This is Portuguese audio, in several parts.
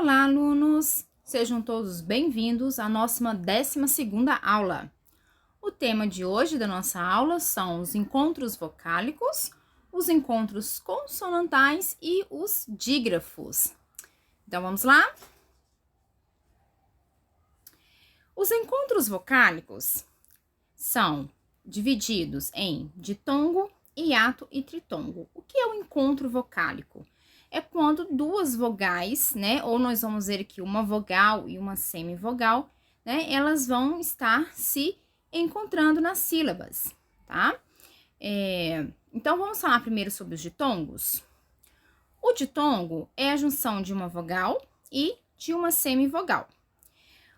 Olá, alunos! Sejam todos bem-vindos à nossa 12ª aula. O tema de hoje da nossa aula são os encontros vocálicos, os encontros consonantais e os dígrafos. Então, vamos lá? Os encontros vocálicos são divididos em ditongo, hiato e tritongo. O que é o encontro vocálico? É quando duas vogais, né, ou nós vamos ver aqui uma vogal e uma semivogal, né, elas vão estar se encontrando nas sílabas, tá? Então, vamos falar primeiro sobre os ditongos. O ditongo é a junção de uma vogal e de uma semivogal.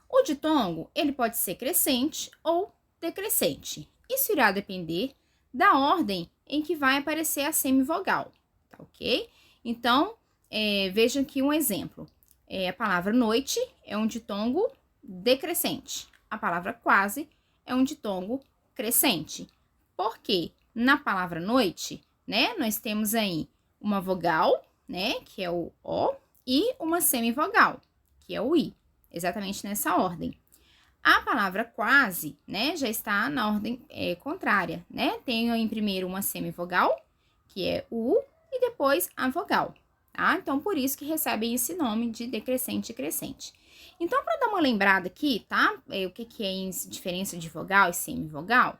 O ditongo, ele pode ser crescente ou decrescente. Isso irá depender da ordem em que vai aparecer a semivogal, tá ok? Então, vejam aqui um exemplo. A palavra noite é um ditongo decrescente. A palavra quase é um ditongo crescente. Por quê? Na palavra noite, né, nós temos aí uma vogal, né, que é o O, e uma semivogal, que é o I. Exatamente nessa ordem. A palavra quase, né, já está na ordem contrária, né? Tenho em primeiro uma semivogal, que é o U, e depois a vogal, tá? Então, por isso que recebem esse nome de decrescente e crescente. Então, para dar uma lembrada aqui, tá? O que é a diferença de vogal e semivogal?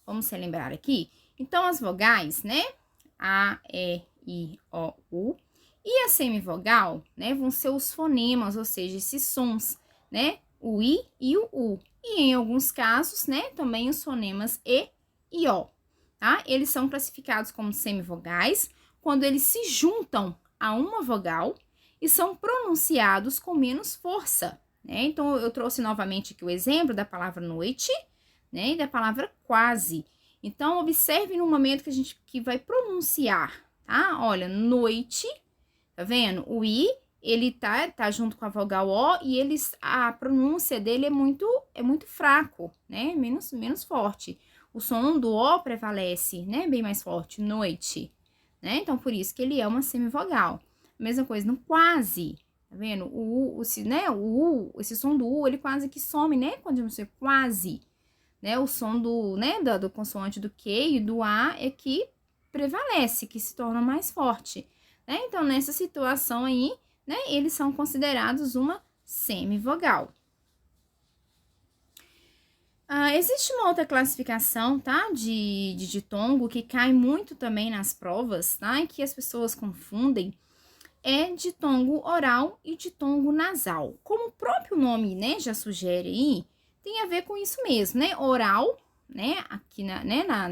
Vamos relembrar aqui. Então, as vogais, né? A, E, I, O, U. E a semivogal, né, vão ser os fonemas, ou seja, esses sons, né, o I e o U. E em alguns casos, né, também os fonemas E e O, tá? Eles são classificados como semivogais quando eles se juntam a uma vogal e são pronunciados com menos força, né? Então, eu trouxe novamente aqui o exemplo da palavra noite, né, e da palavra quase. Então, observe no momento que a gente vai pronunciar, tá? Olha, noite. Tá vendo? O I, ele tá junto com a vogal O e a pronúncia dele é muito fraco, né? Menos forte. O som do O prevalece, né? Bem mais forte, noite, né? Então, por isso que ele é uma semivogal. Mesma coisa no quase, tá vendo? O U, esse som do U, ele quase que some, né? Quando você quase, né? O som do consoante do Q e do A é que prevalece, que se torna mais forte. Então, nessa situação aí, né, eles são considerados uma semivogal. Existe uma outra classificação, tá, de ditongo que cai muito também nas provas, tá, e que as pessoas confundem, é ditongo oral e ditongo nasal. Como o próprio nome, né, já sugere aí, tem a ver com isso mesmo, né, oral, né, aqui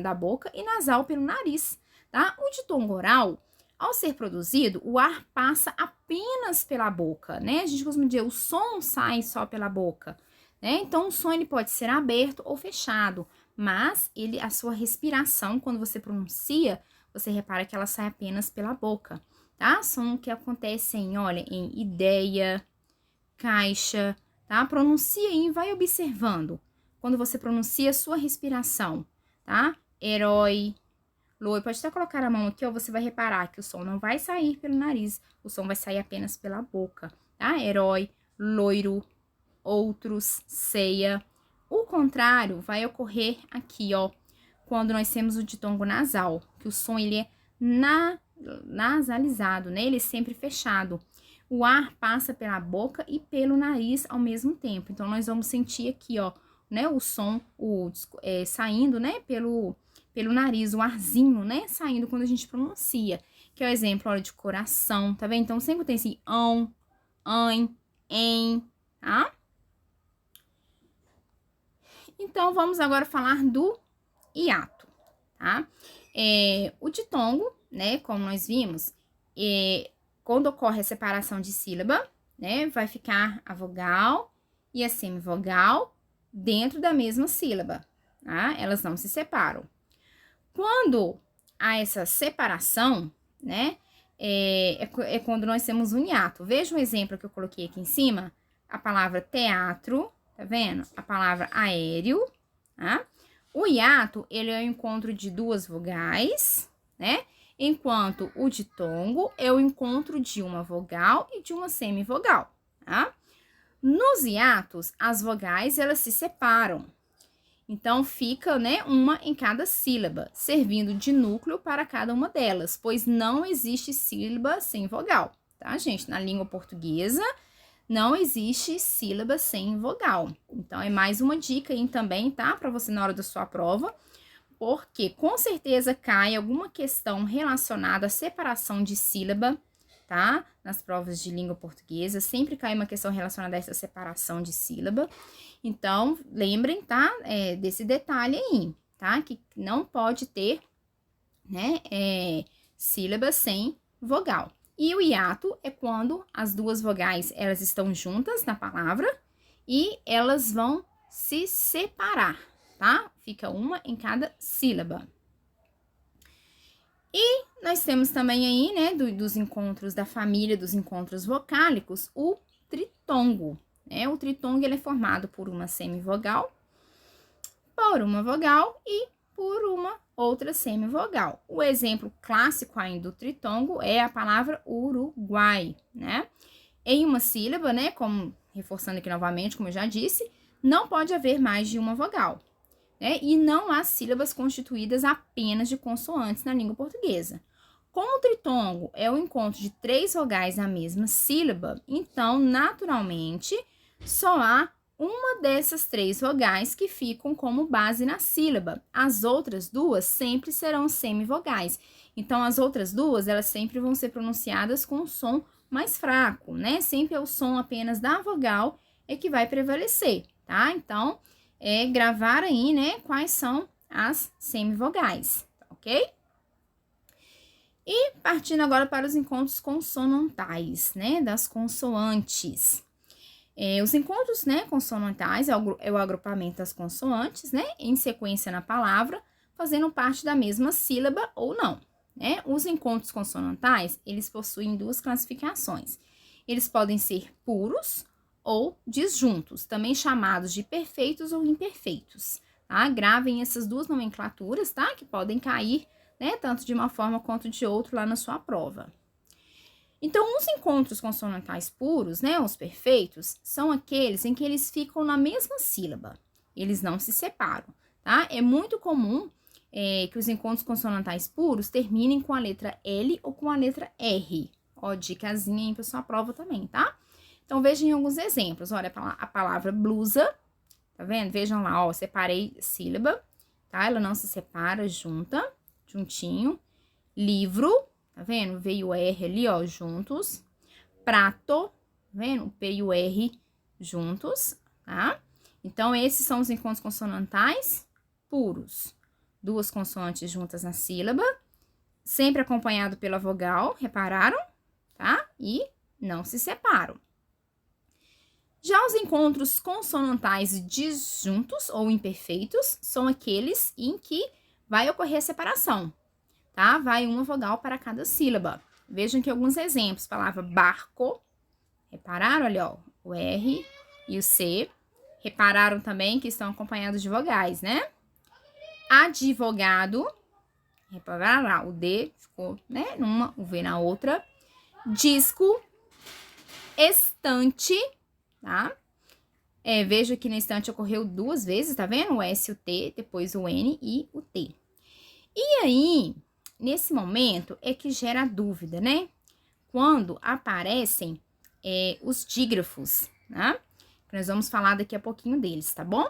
da boca e nasal pelo nariz, tá? O ditongo oral, ao ser produzido, o ar passa apenas pela boca, né? A gente costuma dizer, o som sai só pela boca, né? Então, o som ele pode ser aberto ou fechado, mas a sua respiração, quando você pronuncia, você repara que ela sai apenas pela boca, tá? Som que acontece em ideia, caixa, tá? Pronuncia aí e vai observando. Quando você pronuncia a sua respiração, tá? Herói, loiro, pode até colocar a mão aqui, ó, você vai reparar que o som não vai sair pelo nariz, o som vai sair apenas pela boca, tá? Herói, loiro, outros, ceia. O contrário vai ocorrer aqui, ó, quando nós temos o ditongo nasal, que o som ele é nasalizado, né? Ele é sempre fechado. O ar passa pela boca e pelo nariz ao mesmo tempo. Então, nós vamos sentir aqui, ó, né, o som saindo, né, pelo nariz, o arzinho, né, saindo quando a gente pronuncia. Que é o exemplo, olha, de coração, tá vendo? Então, sempre tem assim, ãe, em, tá? Então, vamos agora falar do hiato, tá? O ditongo, né, como nós vimos, quando ocorre a separação de sílaba, né, vai ficar a vogal e a semivogal dentro da mesma sílaba, tá? Elas não se separam. Quando há essa separação, né, é quando nós temos um hiato. Veja o exemplo que eu coloquei aqui em cima, a palavra teatro, tá vendo? A palavra aéreo, tá? O hiato, ele é o encontro de duas vogais, né? Enquanto o ditongo é o encontro de uma vogal e de uma semivogal, tá? Nos hiatos, as vogais, elas se separam. Então, fica, né, uma em cada sílaba, servindo de núcleo para cada uma delas, pois não existe sílaba sem vogal, tá, gente? Na língua portuguesa, não existe sílaba sem vogal. Então, é mais uma dica aí também, tá? Para você na hora da sua prova, porque com certeza cai alguma questão relacionada à separação de sílaba, tá? Nas provas de língua portuguesa, sempre cai uma questão relacionada a essa separação de sílaba. Então, lembrem, tá? Desse detalhe aí, tá? Que não pode ter, né, sílaba sem vogal. E o hiato é quando as duas vogais, elas estão juntas na palavra e elas vão se separar, tá? Fica uma em cada sílaba. E nós temos também aí, né, dos encontros da família, dos encontros vocálicos, o tritongo, né? O tritongo, ele é formado por uma semivogal, por uma vogal e por uma outra semivogal. O exemplo clássico ainda do tritongo é a palavra Uruguai, né? Em uma sílaba, né, como reforçando aqui novamente, como eu já disse, não pode haver mais de uma vogal, né? E não há sílabas constituídas apenas de consoantes na língua portuguesa. Como o tritongo é o encontro de 3 vogais na mesma sílaba, então, naturalmente, só há uma dessas 3 vogais que ficam como base na sílaba. As outras 2 sempre serão semivogais. Então, as outras 2, elas sempre vão ser pronunciadas com um som mais fraco, né? Sempre é o som apenas da vogal é que vai prevalecer, tá? Então, gravar aí, né, quais são as semivogais, ok? E partindo agora para os encontros consonantais, né, das consoantes. Os encontros, né, consonantais é o agrupamento das consoantes, né, em sequência na palavra, fazendo parte da mesma sílaba ou não, né? Os encontros consonantais, eles possuem 2 classificações. Eles podem ser puros ou disjuntos, também chamados de perfeitos ou imperfeitos, tá? Gravem essas 2 nomenclaturas, tá? Que podem cair, né, tanto de uma forma quanto de outra lá na sua prova. Então, os encontros consonantais puros, né, os perfeitos, são aqueles em que eles ficam na mesma sílaba. Eles não se separam, tá? É muito comum que os encontros consonantais puros terminem com a letra L ou com a letra R. Ó, dicasinha aí para sua prova também, tá? Então, vejam alguns exemplos. Olha, a palavra blusa, tá vendo? Vejam lá, ó, separei sílaba, tá? Ela não se separa, juntinho. Livro, tá vendo? Veio o R ali, ó, juntos. Prato, tá vendo? O P e o R juntos, tá? Então, esses são os encontros consonantais puros. 2 consoantes juntas na sílaba, sempre acompanhado pela vogal, repararam? Tá? E não se separam. Já os encontros consonantais disjuntos ou imperfeitos são aqueles em que vai ocorrer a separação, tá? Vai uma vogal para cada sílaba. Vejam aqui alguns exemplos. Palavra barco, repararam ali, ó, o R e o C. Repararam também que estão acompanhados de vogais, né? Advogado, repararam lá, o D ficou, né, numa, o V na outra. Disco, estante, tá? Vejo que na estante ocorreu 2 vezes, tá vendo? O S e o T, depois o N e o T. E aí, nesse momento, é que gera a dúvida, né? Quando aparecem os dígrafos, né? Nós vamos falar daqui a pouquinho deles, tá bom?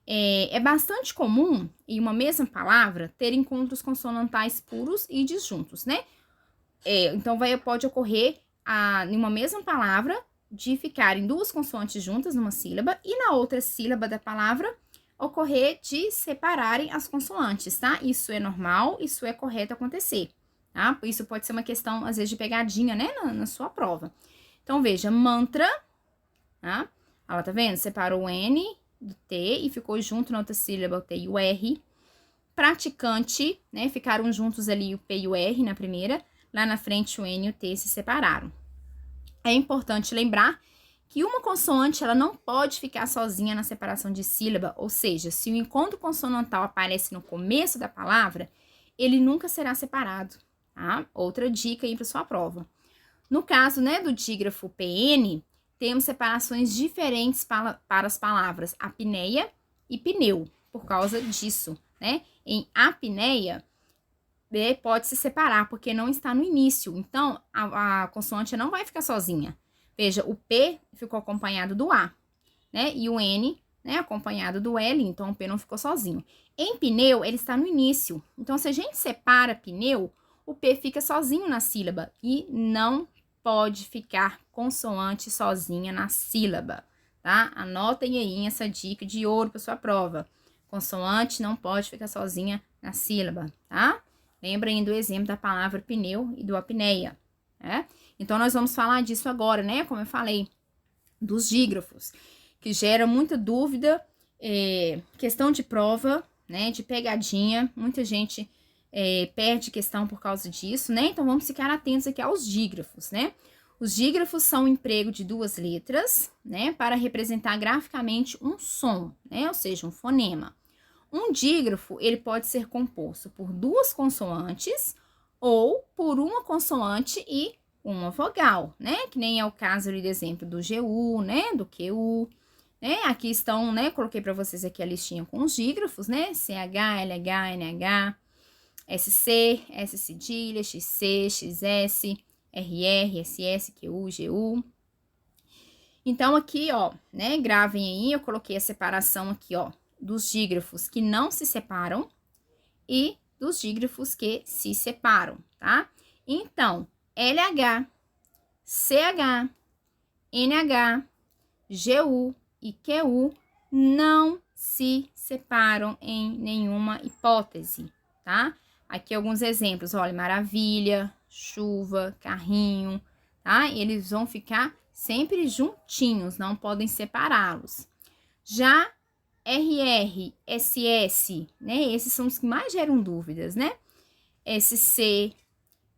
É bastante comum, em uma mesma palavra, ter encontros consonantais puros e disjuntos, né? Então, pode ocorrer em uma mesma palavra de ficarem 2 consoantes juntas numa sílaba e na outra sílaba da palavra ocorrer de separarem as consoantes, tá? Isso é normal, isso é correto acontecer, tá? Isso pode ser uma questão, às vezes, de pegadinha, né, na sua prova. Então, veja, mantra, tá? Ela tá vendo? Separou o N do T e ficou junto na outra sílaba o T e o R. Praticante, né, ficaram juntos ali o P e o R na primeira, lá na frente o N e o T se separaram. É importante lembrar que uma consoante, ela não pode ficar sozinha na separação de sílaba, ou seja, se o encontro consonantal aparece no começo da palavra, ele nunca será separado, tá? Outra dica aí para sua prova. No caso, né, do dígrafo PN, temos separações diferentes para as palavras apneia e pneu, por causa disso, né? Em apneia, B pode se separar, porque não está no início. Então, a consoante não vai ficar sozinha. Veja, o P ficou acompanhado do A, né? E o N, né, acompanhado do L, então o P não ficou sozinho. Em pneu, ele está no início. Então, se a gente separa pneu, o P fica sozinho na sílaba e não pode ficar consoante sozinha na sílaba, tá? Anotem aí essa dica de ouro para sua prova. Consoante não pode ficar sozinha na sílaba, tá? Lembrem do exemplo da palavra pneu e do apneia, né? Então, nós vamos falar disso agora, né? Como eu falei, dos dígrafos, que gera muita dúvida, questão de prova, né? De pegadinha, muita gente perde questão por causa disso, né? Então, vamos ficar atentos aqui aos dígrafos, né? Os dígrafos são o emprego de duas letras, né? Para representar graficamente um som, né? Ou seja, um fonema. Um dígrafo, ele pode ser composto por duas consoantes ou por uma consoante e uma vogal, né? Que nem é o caso ali do exemplo do GU, né? Do QU, né? Aqui estão, né? Coloquei para vocês aqui a listinha com os dígrafos, né? CH, LH, NH, SC, S cedilha, XC, XS, RR, SS, QU, GU. Então, aqui, ó, né? Gravem aí, eu coloquei a separação aqui, ó, dos dígrafos que não se separam e dos dígrafos que se separam, tá? Então, LH, CH, NH, GU e QU não se separam em nenhuma hipótese, tá? Aqui alguns exemplos, olha, maravilha, chuva, carrinho, tá? Eles vão ficar sempre juntinhos, não podem separá-los. Já RR, SS, né? Esses são os que mais geram dúvidas, né? SC,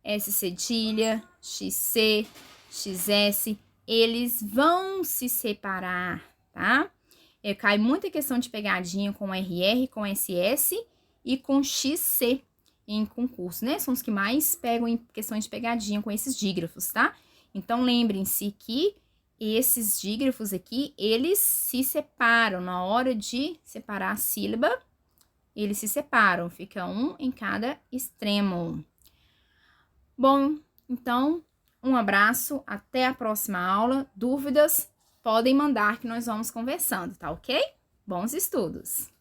S cedilha, XC, XS, eles vão se separar, tá? Cai muita questão de pegadinha com RR, com SS e com XC em concurso, né? São os que mais pegam em questões de pegadinha com esses dígrafos, tá? Então, lembrem-se que esses dígrafos aqui, eles se separam. Na hora de separar a sílaba, eles se separam. Fica um em cada extremo. Bom, então, um abraço. Até a próxima aula. Dúvidas, podem mandar que nós vamos conversando, tá ok? Bons estudos!